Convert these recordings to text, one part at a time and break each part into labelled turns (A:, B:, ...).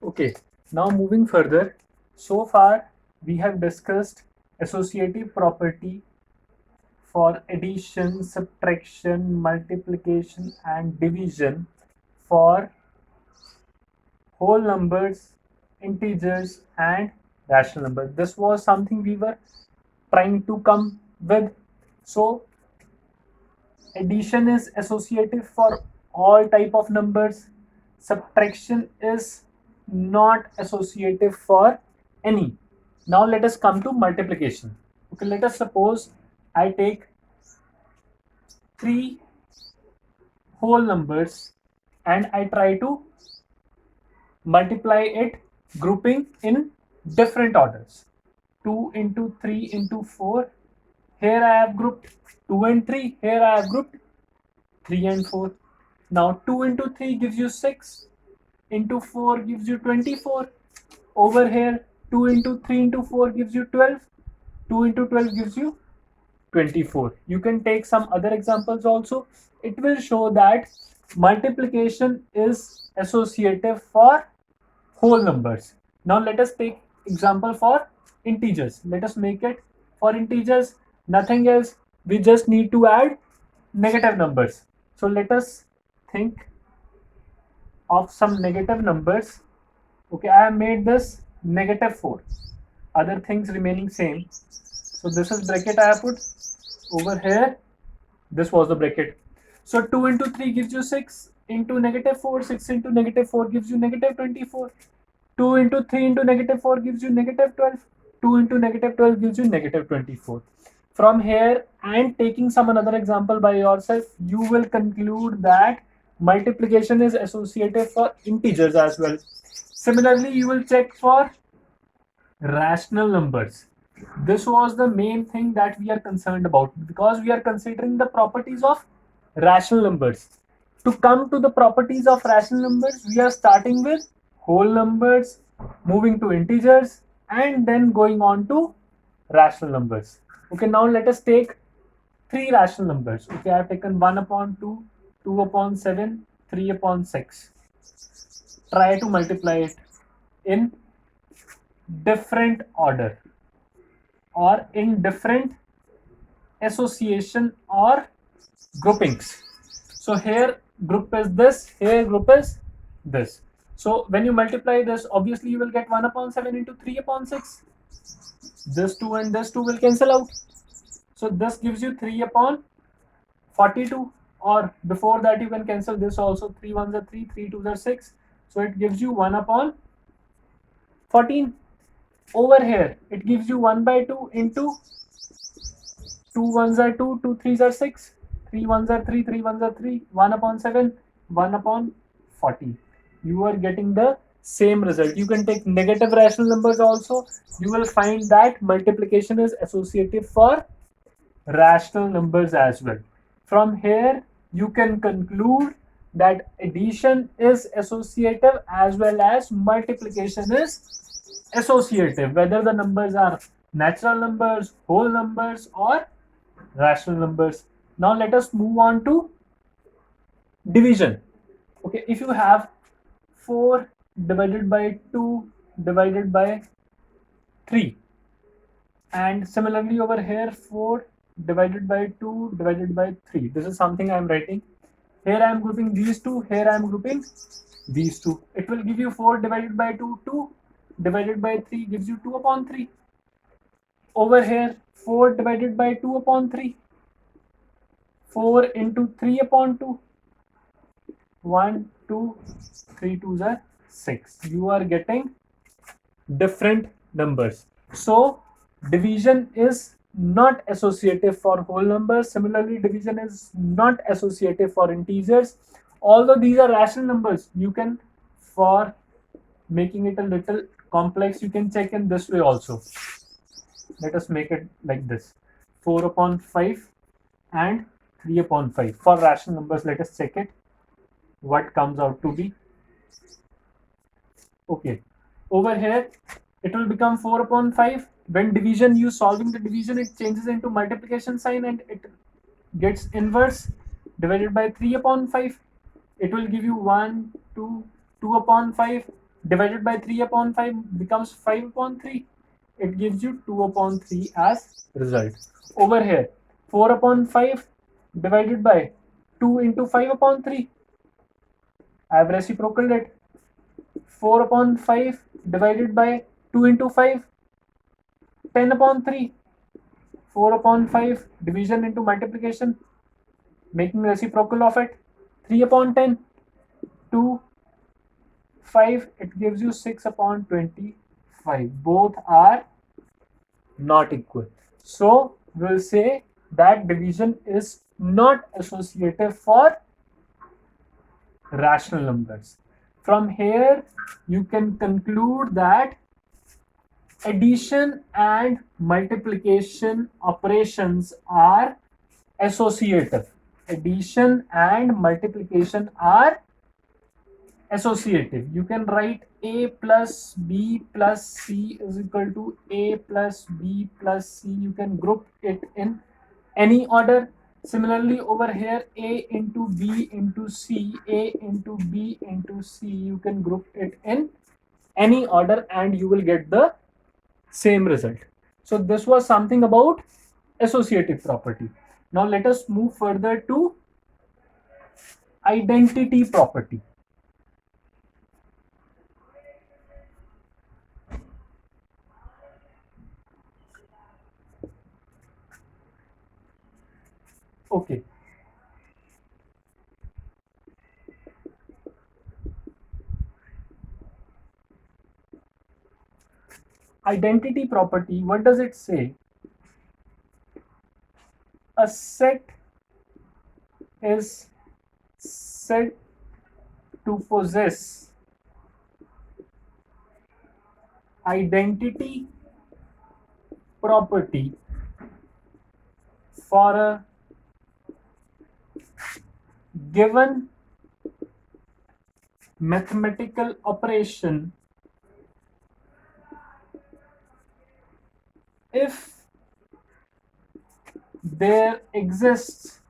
A: Okay, now moving further. So far, we have discussed associative property for addition, subtraction, multiplication, and division for whole numbers, integers, and rational numbers. This was something we were trying to come with. So, addition is associative for all type of numbers. Subtraction is not associative for any. Now let us come to multiplication. Okay, let us suppose I take three whole numbers and I try to multiply it grouping in different orders. 2 into 3 into 4. Here I have grouped 2 and 3. Here I have grouped 3 and 4. Now 2 into 3 gives you 6. Into 4 gives you 24. Over here 2 into 3 into 4 gives you 12. 2 into 12 gives you 24. You can take some other examples also. It will show that multiplication is associative for whole numbers. Now let us take example for integers. Let us make it for integers. Nothing else. We just need to add negative numbers. So let us think of some negative numbers. Okay, I have made this negative 4. Other things remaining same. So this is bracket I have put over here. This was the bracket. So 2 into 3 gives you 6 into negative 4. 6 into negative 4 gives you negative 24. 2 into 3 into negative 4 gives you negative 12. 2 into negative 12 gives you negative 24. From here, and taking some another example by yourself, you will conclude that multiplication is associative for integers as well. Similarly, you will check for rational numbers. This was the main thing that we are concerned about because we are considering the properties of rational numbers. To come to the properties of rational numbers, we are starting with whole numbers, moving to integers, and then going on to rational numbers. Okay, now let us take three rational numbers. Okay, I have taken 1 upon 2, 2 upon 7, 3 upon 6. Try to multiply it in different order or in different association or groupings. So here group is this, here group is this. So when you multiply this, obviously you will get 1 upon 7 into 3 upon 6. This 2 and this 2 will cancel out. So this gives you 3 upon 42, or before that you can cancel this also. 3 1s are 3, 3 2s are 6. So it gives you 1 upon 14. Over here it gives you 1 by 2 into 2 1s are 2, 2 3s are 6, 3 1s are 3, 3 1s are 3, 1 upon 7, 1 upon 40. You are getting the same result. You can take negative rational numbers also. You will find that multiplication is associative for rational numbers as well. From here, you can conclude that addition is associative as well as multiplication is associative, whether the numbers are natural numbers, whole numbers, or rational numbers. Now let us move on to division. Okay, if you have 4 divided by 2 divided by 3, and similarly over here 4 divided by 2 divided by 3, this is something I am writing. Here I am grouping these two, here I am grouping these two. It will give you 4 divided by 2, 2 divided by 3 gives you 2 upon 3. Over here 4 divided by 2 upon 3, 4 into 3 upon 2, 1 2 3 2s are 6. You are getting different numbers. So division is not associative for whole numbers. Similarly, division is not associative for integers. Although these are rational numbers, you can, for making it a little complex, you can check in this way also. Let us make it like this: 4 upon 5 and 3 upon 5. For rational numbers, let us check it what comes out to be. Okay, over here it will become 4 upon 5. When division, you solving the division, it changes into multiplication sign and it gets inverse. Divided by 3 upon 5, it will give you 1 2 2 upon 5. divided by 3 upon 5 becomes 5 upon 3. It gives you 2 upon 3 as result. Over here, 4 upon 5 divided by 2 into 5 upon 3. I have reciprocaled it. 4 upon 5 divided by 2 into 5, 10 upon 3. 4 upon 5 division into multiplication, making reciprocal of it. 3 upon 10, 2, 5, it gives you 6 upon 25. Both are not equal. So we'll say that division is not associative for rational numbers. From here, you can conclude that addition and multiplication operations are associative. Addition and multiplication are associative. You can write a plus b plus c is equal to a plus b plus c. You can group it in any order. Similarly, over here, a into b into c, a into b into c, you can group it in any order and you will get the same result. So this was something about associative property. Now let us move further to identity property. Okay. Identity property, what does it say? A set is said to possess identity property for a given mathematical operation if there exists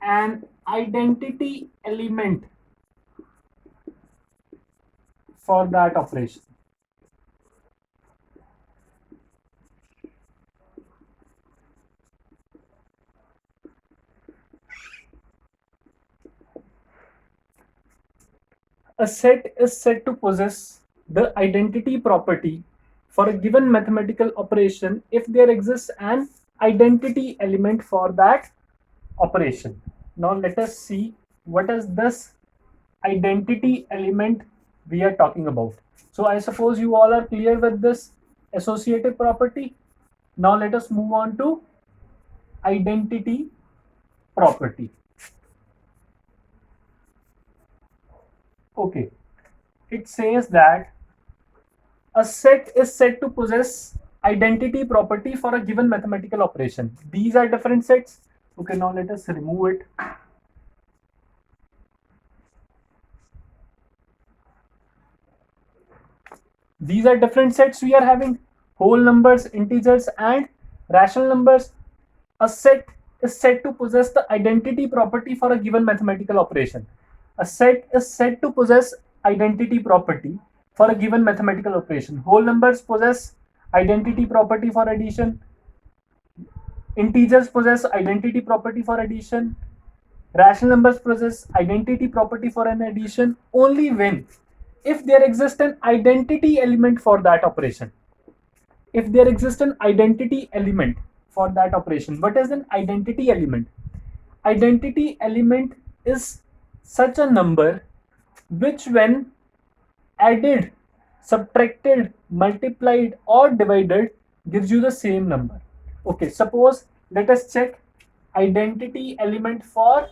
A: an identity element for that operation. A set is said to possess the identity property for a given mathematical operation if there exists an identity element for that operation. Now let us see what is this identity element we are talking about. So I suppose you all are clear with this associative property. Now let us move on to identity property. Okay, it says that a set is said to possess identity property for a given mathematical operation. These are different sets. Okay, now let us remove it. These are different sets we are having: whole numbers, integers, and rational numbers. A set is said to possess the identity property for a given mathematical operation. A set is said to possess identity property for a given mathematical operation. Whole numbers possess identity property for addition. Integers possess identity property for addition. Rational numbers possess identity property for an addition only when if there exists an identity element for that operation. If there exists an identity element for that operation. What is an identity element? Identity element is such a number which when added, subtracted, multiplied or divided gives you the same number. Okay, suppose let us check identity element for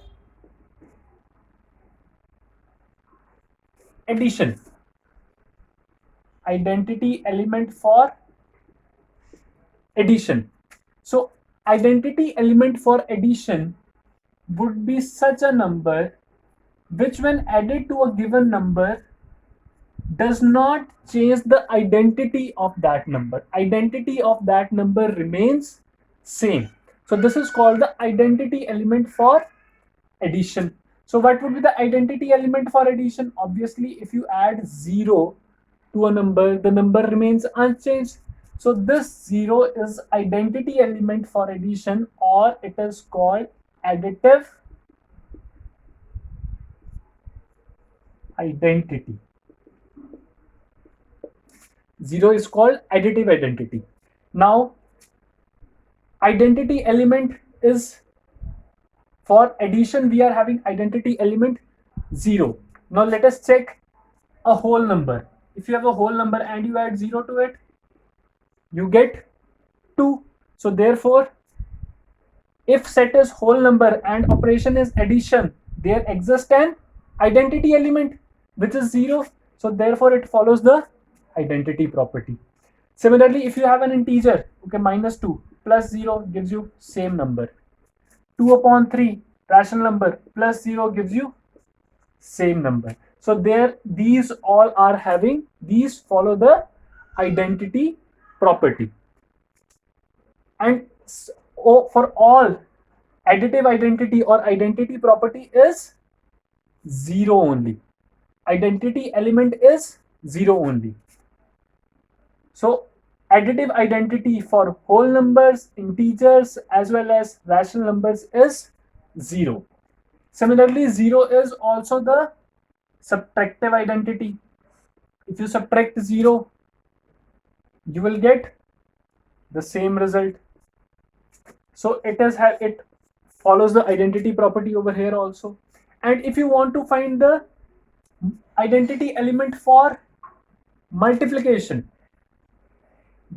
A: addition. Identity element for addition. So identity element for addition would be such a number which when added to a given number does not change the identity of that number. Identity of that number remains same. So this is called the identity element for addition. So what would be the identity element for addition? Obviously, if you add 0 to a number, the number remains unchanged. So this 0 is identity element for addition, or it is called additive identity. 0 is called additive identity. Now, identity element is, for addition, we are having identity element 0. Now let us check a whole number. If you have a whole number and you add 0 to it, you get 2. So therefore, if set is whole number and operation is addition, there exists an identity element which is 0. So therefore, it follows the identity property. Similarly, if you have an integer, okay, -2 plus 0 gives you same number. 2 upon 3 rational number plus 0 gives you same number. So there, these all are having, these follow the identity property. And for all, additive identity or identity property is 0 only. Identity element is 0 only. So additive identity for whole numbers, integers, as well as rational numbers is 0. Similarly, 0 is also the subtractive identity. If you subtract 0, you will get the same result. So it follows the identity property over here also. And if you want to find the identity element for multiplication,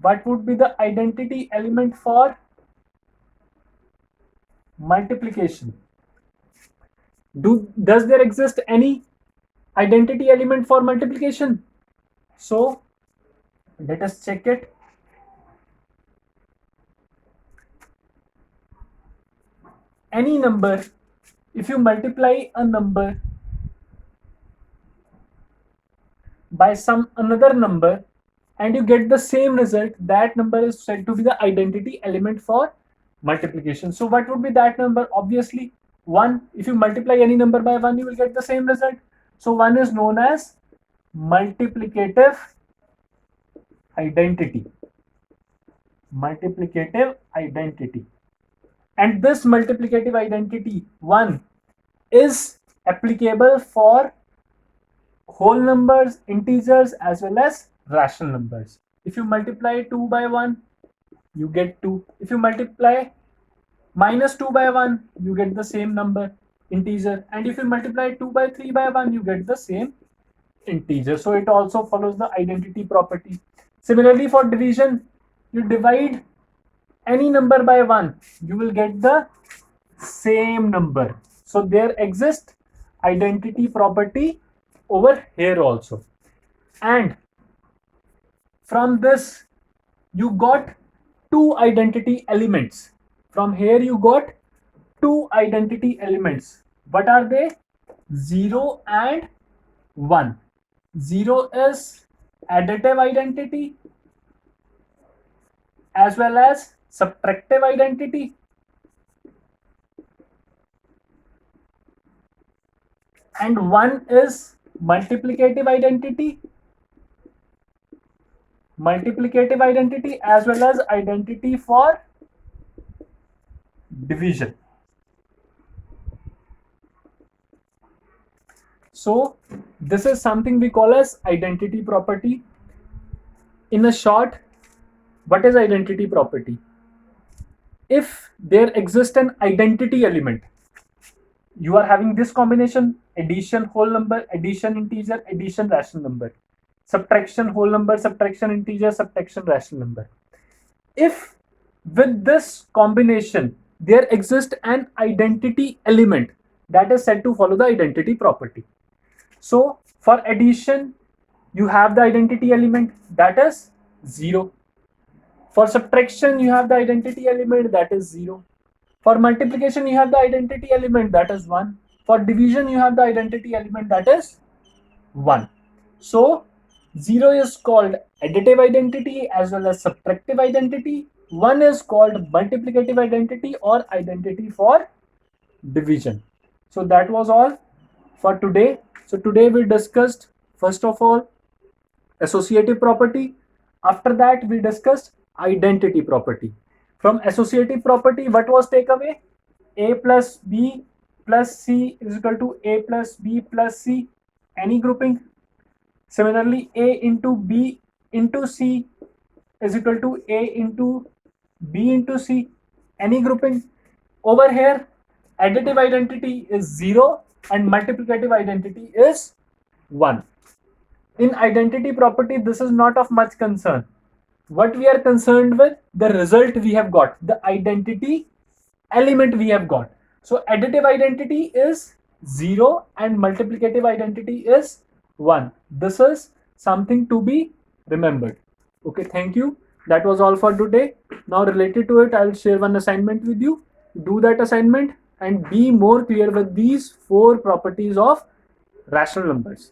A: what would be the identity element for multiplication? Does there exist any identity element for multiplication? So let us check it. Any number, if you multiply a number by some another number and you get the same result, that number is said to be the identity element for multiplication. So what would be that number? Obviously 1. If you multiply any number by 1, you will get the same result. So 1 is known as multiplicative identity. Multiplicative identity. And this multiplicative identity 1 is applicable for whole numbers, integers, as well as rational numbers. If you multiply 2 by 1, you get 2. If you multiply -2 by 1, you get the same number, integer. And if you multiply 2 by 3 by 1, you get the same integer. So it also follows the identity property. Similarly, for division, you divide any number by 1, you will get the same number. So there exists identity property over here also. And from this, you got two identity elements. From here, you got two identity elements. What are they? 0 and 1. 0 is additive identity as well as subtractive identity. And 1 is multiplicative identity. Multiplicative identity as well as identity for division. So this is something we call as identity property. In a short, what is identity property? If there exists an identity element, you are having this combination: addition whole number, addition integer, addition rational number, subtraction whole number, subtraction integer, subtraction rational number. If with this combination there exists an identity element, that is said to follow the identity property. So for addition, you have the identity element, that is 0. For subtraction, you have the identity element, that is 0. For multiplication, you have the identity element, that is 1. For division, you have the identity element, that is 1. So 0 is called additive identity as well as subtractive identity. 1 is called multiplicative identity or identity for division. So that was all for today. So today we discussed, first of all, associative property. After that, we discussed identity property. From associative property, what was takeaway? A plus B plus C is equal to A plus B plus C. Any grouping. Similarly, A into B into C is equal to A into B into C. Any grouping. Over here, additive identity is 0 and multiplicative identity is 1. In identity property, this is not of much concern. What we are concerned with, the result we have got, the identity element we have got. So additive identity is 0 and multiplicative identity is 1. This is something to be remembered. Okay, thank you. That was all for today. Now related to it, I'll share one assignment with you. Do that assignment and be more clear with these 4 properties of rational numbers.